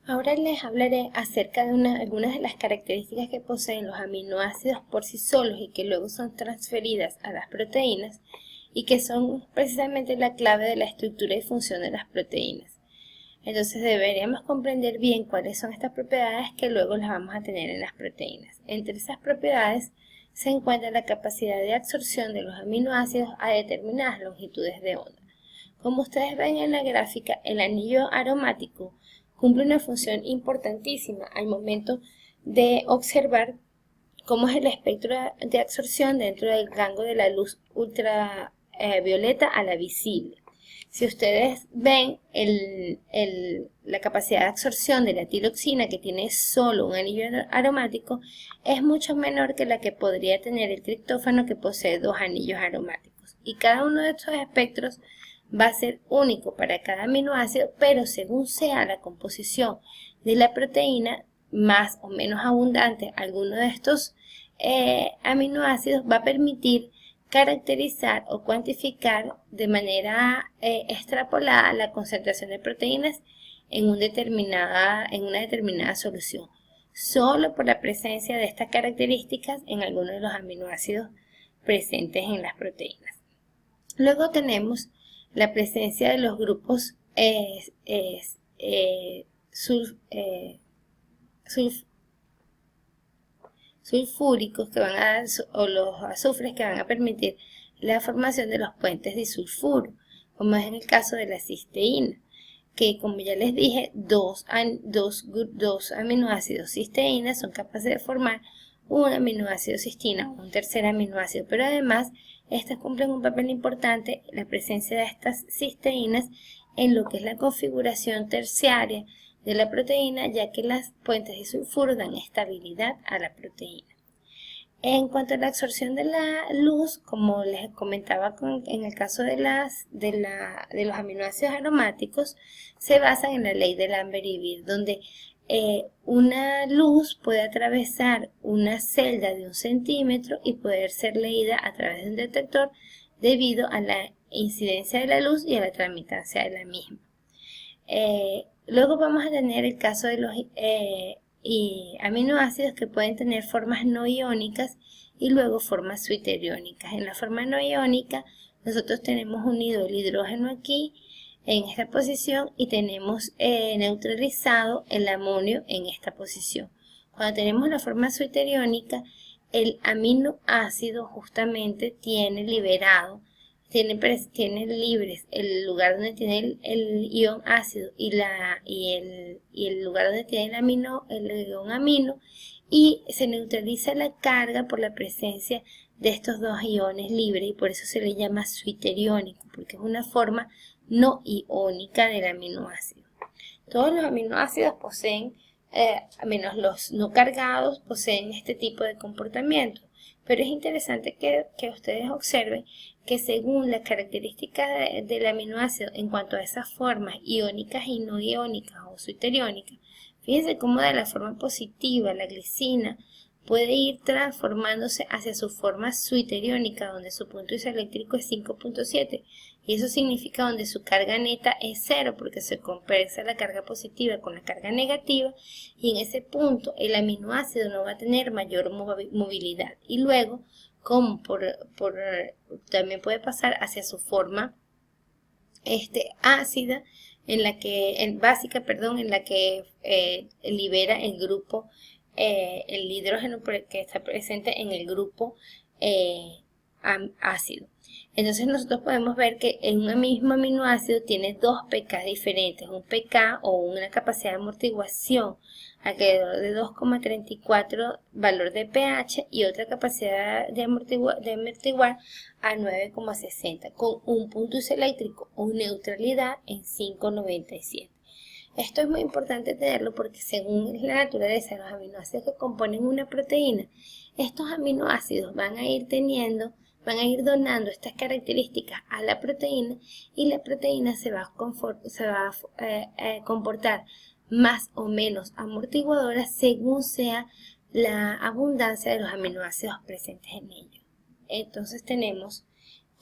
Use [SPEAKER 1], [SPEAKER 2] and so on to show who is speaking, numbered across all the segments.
[SPEAKER 1] Ahora les hablaré acerca de algunas de las características que poseen los aminoácidos por sí solos y que luego son transferidas a las proteínas y que son precisamente la clave de la estructura y función de las proteínas. Entonces deberíamos comprender bien cuáles son estas propiedades que luego las vamos a tener en las proteínas. Entre esas propiedades se encuentra la capacidad de absorción de los aminoácidos a determinadas longitudes de onda. Como ustedes ven en la gráfica, el anillo aromático cumple una función importantísima al momento de observar cómo es el espectro de absorción dentro del rango de la luz ultravioleta a la visible. Si ustedes ven la capacidad de absorción de la tiroxina, que tiene solo un anillo aromático, es mucho menor que la que podría tener el triptófano, que posee dos anillos aromáticos. Y cada uno de estos espectros va a ser único para cada aminoácido, pero según sea la composición de la proteína, más o menos abundante alguno de estos aminoácidos va a permitir caracterizar o cuantificar de manera extrapolada la concentración de proteínas en una determinada solución, solo por la presencia de estas características en algunos de los aminoácidos presentes en las proteínas. Luego tenemos la presencia de los grupos sulfúricos que van a dar, o los azufres que van a permitir la formación de los puentes disulfuro, como es en el caso de la cisteína, que como ya les dije, dos aminoácidos cisteína son capaces de formar un aminoácido cistina o un tercer aminoácido, pero además estas cumplen un papel importante, la presencia de estas cisteínas, en lo que es la configuración terciaria de la proteína, ya que las puentes disulfuro dan estabilidad a la proteína. En cuanto a la absorción de la luz, como les comentaba en el caso de los aminoácidos aromáticos, se basan en la ley de Lambert-Eaton, donde una luz puede atravesar una celda de 1 centímetro y poder ser leída a través de un detector debido a la incidencia de la luz y a la transmitancia de la misma. Luego vamos a tener el caso de los aminoácidos que pueden tener formas no iónicas y luego formas suiteriónicas. En la forma no iónica nosotros tenemos unido el hidrógeno aquí en esta posición y tenemos neutralizado el amonio en esta posición. Cuando tenemos la forma suiteriónica, el aminoácido justamente tiene liberado, tiene libres el lugar donde tiene el ion ácido y el lugar donde tiene el ion amino, y se neutraliza la carga por la presencia de estos dos iones libres, y por eso se le llama suiteriónico, porque es una forma no iónica del aminoácido. Todos los aminoácidos poseen, menos los no cargados, poseen este tipo de comportamiento. Pero es interesante que ustedes observen que según las características del aminoácido en cuanto a esas formas iónicas y no iónicas o suiteriónicas, fíjense cómo de la forma positiva la glicina puede ir transformándose hacia su forma suiteriónica, donde su punto isoeléctrico es 5.7, y eso significa donde su carga neta es 0, porque se compensa la carga positiva con la carga negativa, y en ese punto el aminoácido no va a tener mayor movilidad, y luego, como también puede pasar hacia su forma ácida, básica, en la que libera el grupo, el hidrógeno que está presente en el grupo ácido. Entonces nosotros podemos ver que en un mismo aminoácido tiene dos pK diferentes, un pK o una capacidad de amortiguación alrededor de 2,34 valor de pH y otra capacidad de amortiguar a 9,60 con un punto isoeléctrico o neutralidad en 5,97. Esto es muy importante tenerlo porque según la naturaleza de los aminoácidos que componen una proteína, estos aminoácidos van a ir donando estas características a la proteína, y la proteína se va a comportar más o menos amortiguadora según sea la abundancia de los aminoácidos presentes en ello. Entonces tenemos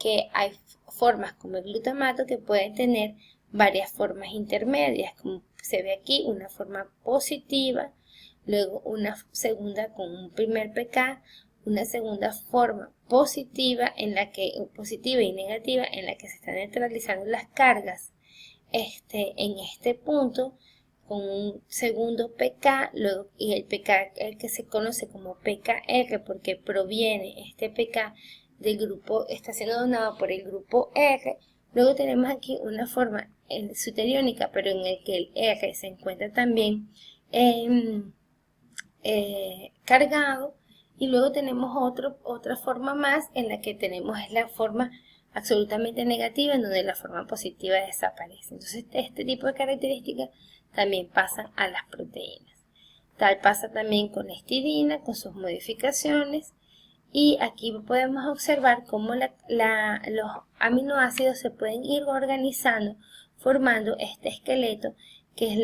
[SPEAKER 1] que hay formas como el glutamato que pueden tener varias formas intermedias, como se ve aquí una forma positiva, luego una segunda con un primer pK, una segunda forma positiva positiva y negativa en la que se están neutralizando las cargas en este punto, con un segundo pK, luego, y el pK el que se conoce como pKr porque proviene este pK del grupo, está siendo donado por el grupo R. Luego tenemos aquí una forma deuteriónica, pero en el que el R se encuentra también cargado, y luego tenemos otra forma más en la que tenemos la forma absolutamente negativa, en donde la forma positiva desaparece. Entonces este tipo de características también pasan a las proteínas. Tal pasa también con la histidina, con sus modificaciones, y aquí podemos observar cómo los aminoácidos se pueden ir organizando formando este esqueleto, que es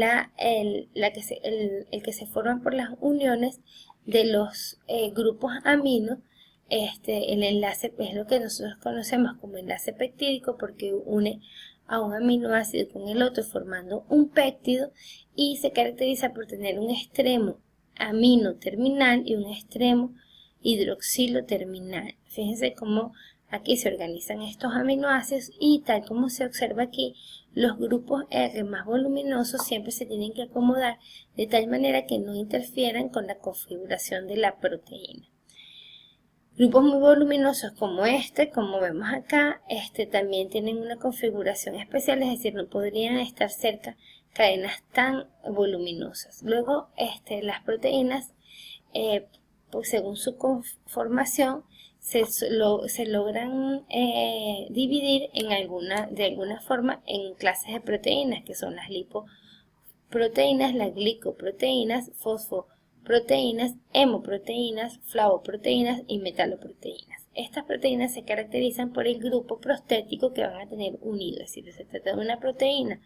[SPEAKER 1] el que se forma por las uniones de los grupos amino. El enlace es lo que nosotros conocemos como enlace peptídico, porque une a un aminoácido con el otro formando un péptido, y se caracteriza por tener un extremo amino terminal y un extremo hidroxilo terminal. Fíjense cómo aquí se organizan estos aminoácidos, y tal como se observa aquí, los grupos R más voluminosos siempre se tienen que acomodar de tal manera que no interfieran con la configuración de la proteína. Grupos muy voluminosos como como vemos acá, también tienen una configuración especial, es decir, no podrían estar cerca cadenas tan voluminosas. Luego, las proteínas, pues según su conformación, se logran dividir de alguna forma en clases de proteínas, que son las lipoproteínas, las glicoproteínas, fosfoproteínas, hemoproteínas, flavoproteínas y metaloproteínas. Estas proteínas se caracterizan por el grupo prostético que van a tener unido, es decir, se trata de una proteína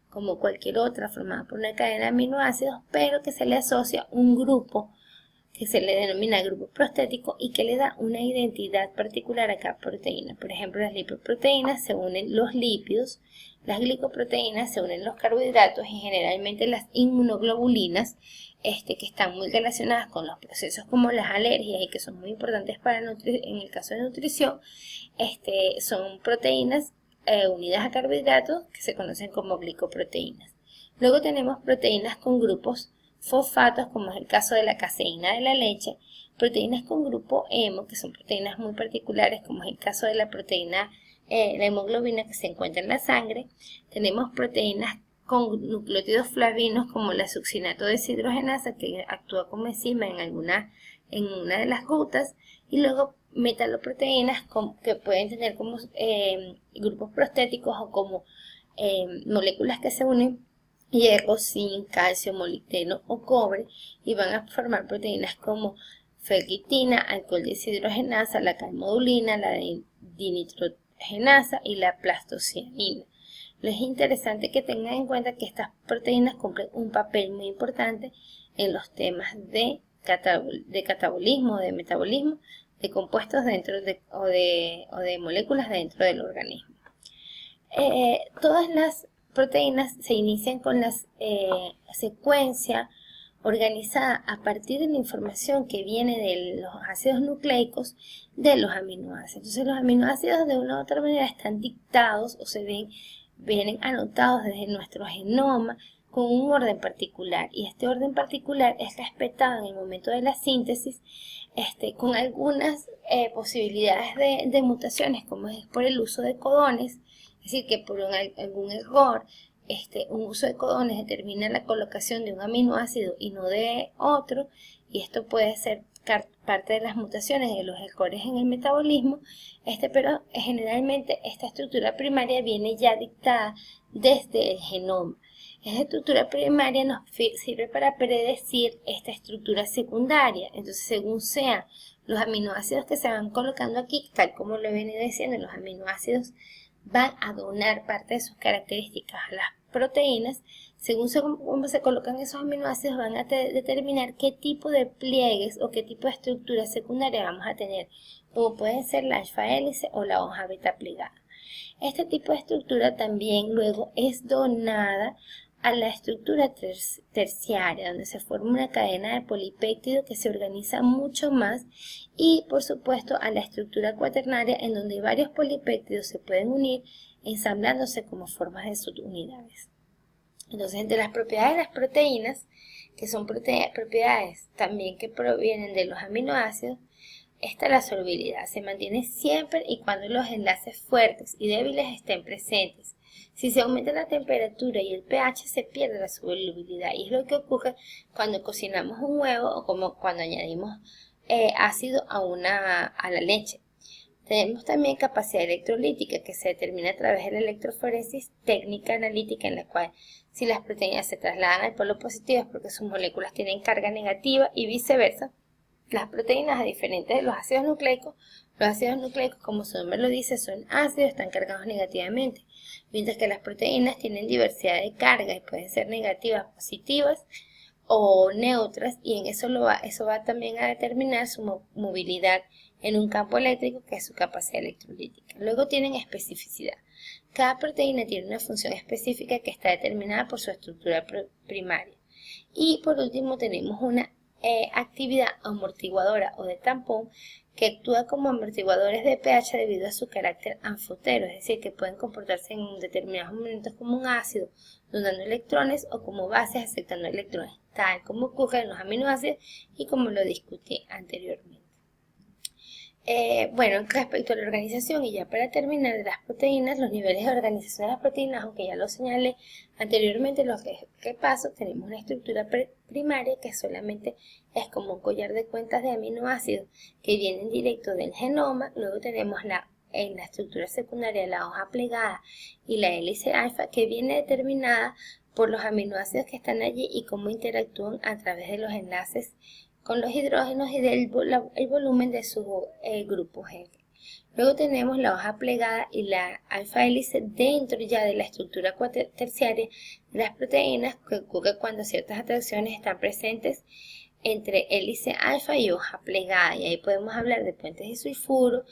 [SPEAKER 1] como cualquier otra formada por una cadena de aminoácidos, pero que se le asocia un grupo que se le denomina grupo prostético y que le da una identidad particular a cada proteína. Por ejemplo, las lipoproteínas se unen los lípidos, las glicoproteínas se unen los carbohidratos, y generalmente las inmunoglobulinas, que están muy relacionadas con los procesos como las alergias y que son muy importantes en el caso de nutrición, son proteínas unidas a carbohidratos que se conocen como glicoproteínas. Luego tenemos proteínas con grupos fosfatos, como es el caso de la caseína de la leche, proteínas con grupo hemo, que son proteínas muy particulares, como es el caso de la proteína, la hemoglobina que se encuentra en la sangre. Tenemos proteínas con nucleótidos flavinos, como la succinato deshidrogenasa, que actúa como enzima en una de las rutas, y luego metaloproteínas que pueden tener como grupos prostéticos o como moléculas que se unen, hierro, zinc, calcio, molibdeno o cobre, y van a formar proteínas como ferritina, alcohol deshidrogenasa, la calmodulina, la dinitrogenasa y la plastocianina. Es interesante que tengan en cuenta que estas proteínas cumplen un papel muy importante en los temas de catabolismo, de metabolismo, de compuestos o de moléculas dentro del organismo. Todas las proteínas se inician con la secuencia organizada a partir de la información que viene de los ácidos nucleicos de los aminoácidos. Entonces los aminoácidos de una u otra manera están dictados o vienen anotados desde nuestro genoma con un orden particular, y este orden particular es respetado en el momento de la síntesis, con algunas posibilidades de mutaciones, como es por el uso de codones. Es decir, que por algún error, un uso de codones determina la colocación de un aminoácido y no de otro, y esto puede ser parte de las mutaciones de los errores en el metabolismo, pero generalmente esta estructura primaria viene ya dictada desde el genoma. Esta estructura primaria nos sirve para predecir esta estructura secundaria. Entonces, según sean los aminoácidos que se van colocando aquí, tal como lo he venido diciendo, los aminoácidos van a donar parte de sus características a las proteínas. Según cómo se colocan esos aminoácidos, van a determinar qué tipo de pliegues o qué tipo de estructura secundaria vamos a tener, como pueden ser la alfa hélice o la hoja beta plegada. Este tipo de estructura también luego es donada a la estructura terciaria, donde se forma una cadena de polipéptido que se organiza mucho más, y por supuesto a la estructura cuaternaria, en donde varios polipéptidos se pueden unir ensamblándose como formas de subunidades. Entonces, entre las propiedades de las proteínas, que son propiedades también que provienen de los aminoácidos, está la solubilidad. Se mantiene siempre y cuando los enlaces fuertes y débiles estén presentes. Si se aumenta la temperatura y el pH, se pierde la solubilidad, y es lo que ocurre cuando cocinamos un huevo o como cuando añadimos ácido a la leche. Tenemos también capacidad electrolítica, que se determina a través de la electroforesis, técnica analítica en la cual si las proteínas se trasladan al polo positivo es porque sus moléculas tienen carga negativa y viceversa. Las proteínas, a diferencia de los ácidos nucleicos, como su nombre lo dice, son ácidos, están cargados negativamente, mientras que las proteínas tienen diversidad de cargas y pueden ser negativas, positivas o neutras, y en eso va también a determinar su movilidad en un campo eléctrico, que es su capacidad electrolítica. Luego tienen especificidad. Cada proteína tiene una función específica que está determinada por su estructura primaria. Y por último tenemos una actividad amortiguadora o de tampón, que actúa como amortiguadores de pH debido a su carácter anfotero, es decir, que pueden comportarse en determinados momentos como un ácido donando electrones o como bases aceptando electrones, tal como ocurre en los aminoácidos y como lo discutí anteriormente. Bueno, respecto a la organización, y ya para terminar, de las proteínas, los niveles de organización de las proteínas, aunque ya lo señalé anteriormente, lo que paso, tenemos una estructura primaria que solamente es como un collar de cuentas de aminoácidos que vienen directo del genoma. Luego tenemos en la estructura secundaria la hoja plegada y la hélice alfa, que viene determinada por los aminoácidos que están allí y cómo interactúan a través de los enlaces con los hidrógenos y del el volumen de su grupo G. Luego tenemos la hoja plegada y la alfa hélice dentro ya de la estructura terciaria de las proteínas, que ocurre cuando ciertas atracciones están presentes entre hélice alfa y hoja plegada, y ahí podemos hablar de puentes de sulfuro,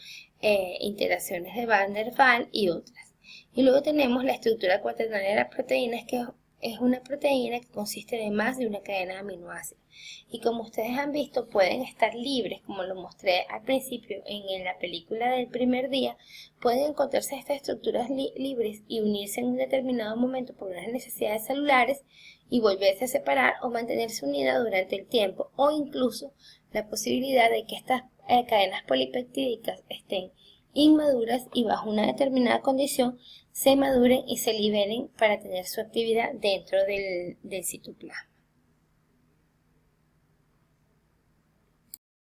[SPEAKER 1] interacciones de Van der Waals y otras. Y luego tenemos la estructura cuaternaria de las proteínas, que es una proteína que consiste de más de una cadena de aminoácidos. Y como ustedes han visto, pueden estar libres, como lo mostré al principio en la película del primer día. Pueden encontrarse estas estructuras libres y unirse en un determinado momento por unas necesidades celulares y volverse a separar o mantenerse unidas durante el tiempo, o incluso la posibilidad de que estas cadenas polipeptídicas estén inmaduras y bajo una determinada condición se maduren y se liberen para tener su actividad dentro del citoplasma.